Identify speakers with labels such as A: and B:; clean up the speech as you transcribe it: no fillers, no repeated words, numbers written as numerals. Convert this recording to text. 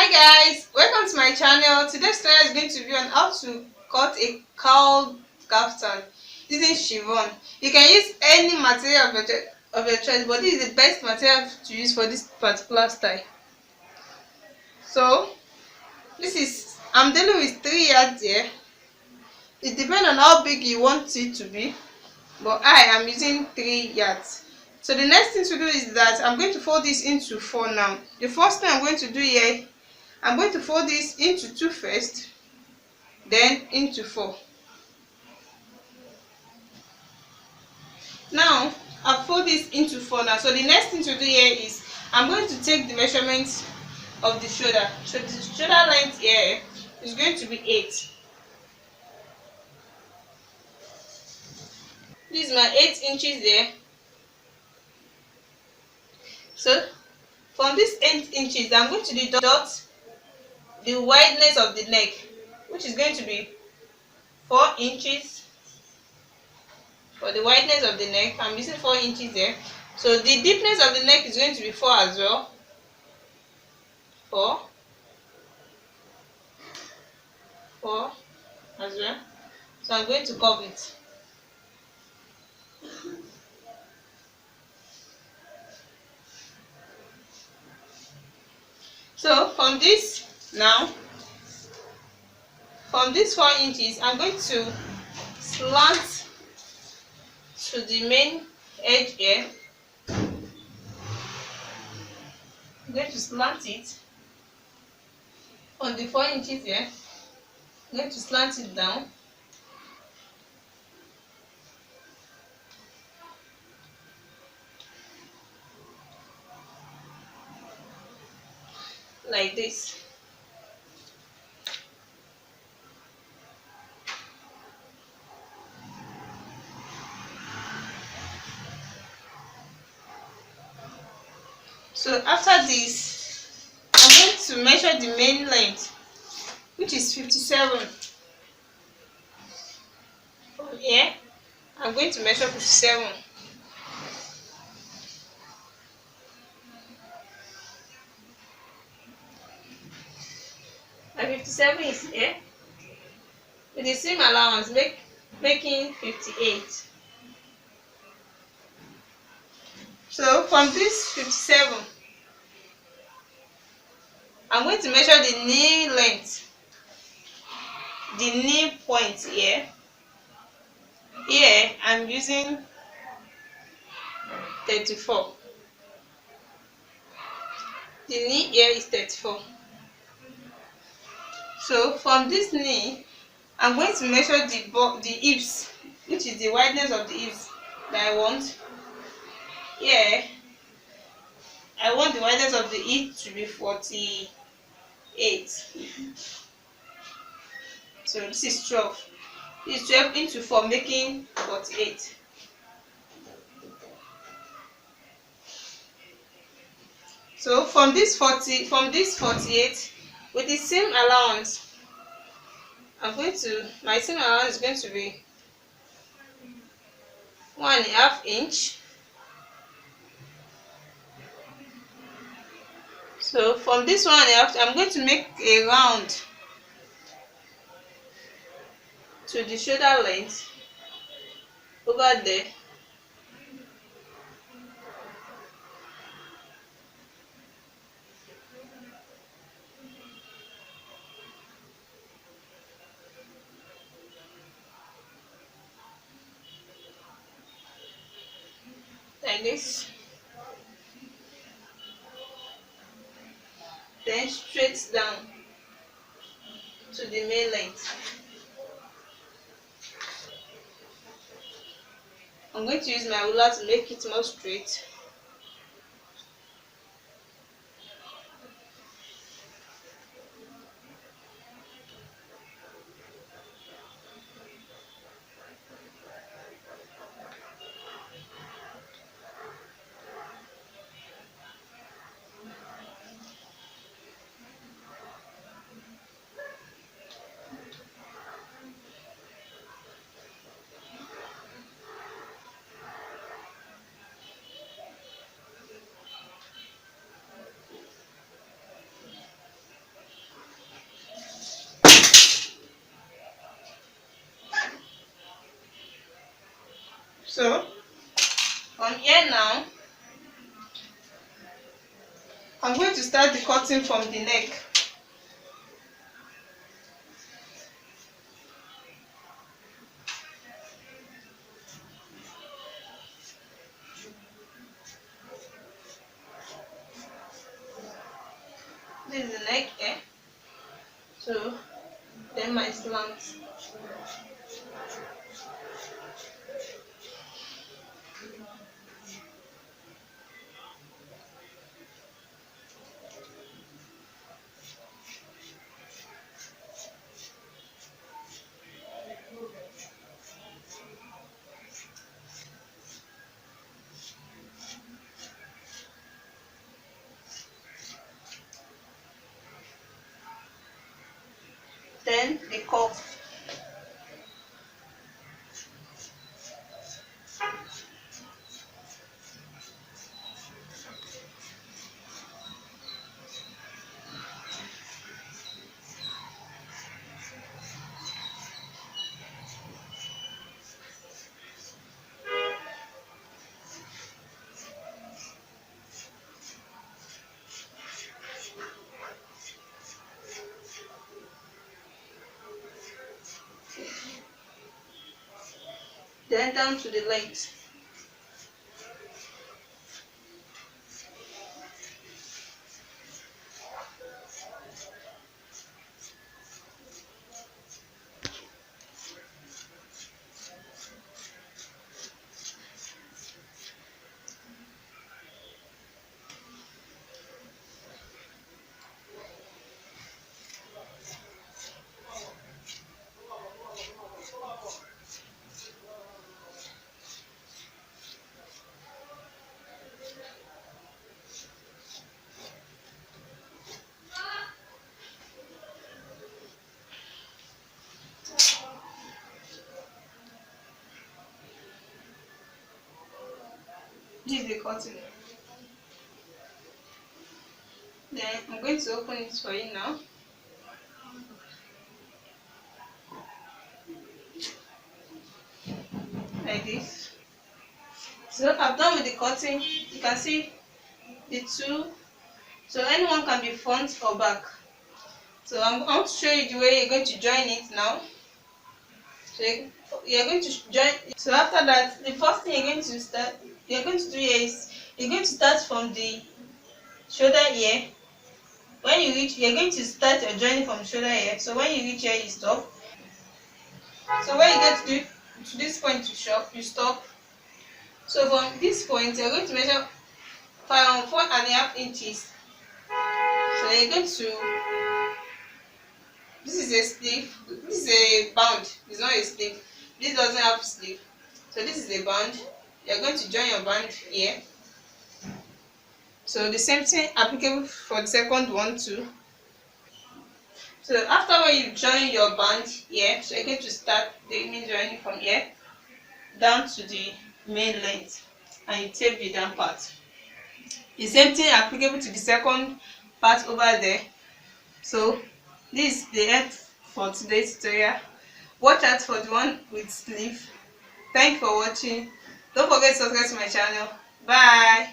A: Hi guys, welcome to my channel. Today's tutorial is going to be on how to cut a cowl kaftan using chiffon. You can use any material of your choice, but this is the best material to use for this particular style. So I'm dealing with 3 yards here. It depends on how big you want it to be, but I am using 3 yards. So the next thing to do is that I'm going to fold this into 4 now. The first thing I'm going to do here, I'm going to fold this into 2 first, then into 4. Now I've fold this into 4 now. So the next thing to do here is I'm going to take the measurement of the shoulder. So the shoulder length here is going to be 8. This is my 8 inches there. So from this 8 inches, I'm going to deduct the wideness of the neck, which is going to be 4 inches. For the wideness of the neck, I'm using 4 inches there. So the deepness of the neck is going to be 4 as well. 4 as well. So I'm going to curve it. So from this 4 inches, I'm going to slant to the main edge here. I'm going to slant it on the 4 inches here. I'm going to slant it down. Like this. So after this, I'm going to measure the main length, which is 57. From here, I'm going to measure 57. And 57 is here. With the same allowance, making 58. So from this 57, I'm going to measure the knee length, the knee point here. Here I'm using 34. The knee here is 34. So from this knee, I'm going to measure the hips, which is the wideness of the hips that I want. Here, I want the wideness of the hip to be 48. So this is 12. This is 12 into 4, making 48. So from this 48, with the same allowance, my same allowance is going to be 1.5 inch. So from this 1.5, I'm going to make a round to the shoulder length over there. Like this. Then straight down to the main length. I'm going to use my ruler to make it more straight. So from here now, I'm going to start the cutting from the neck. This is the neck here. So then my slant. Then the cuff. Then down to the legs. This is the cutting. Then I'm going to open it for you now. Like this. So I've done with the cutting. You can see the two. So anyone can be front or back. So I'm going to show you the way you're going to join it now. So you're going to join. So after that, the first thing you're going to do here is you're going to start from the shoulder here. When you reach, you're going to start your joining from shoulder here. So when you reach here, you stop. So when you get to this point, you stop. So from this point, you're going to measure 4.5 inches. So you're going to. This is a sleeve. This is a band. It's not a sleeve. This doesn't have sleeve. So this is a band. You're going to join your band here. So the same thing applicable for the second one too. So after when you join your band here, so you're going to start the main joining from here down to the main length, and you tape the down part. The same thing applicable to the second part over there. So this is the end for today's tutorial. Watch out for the one with sleeve. Thank you for watching. Don't forget to subscribe to my channel. Bye.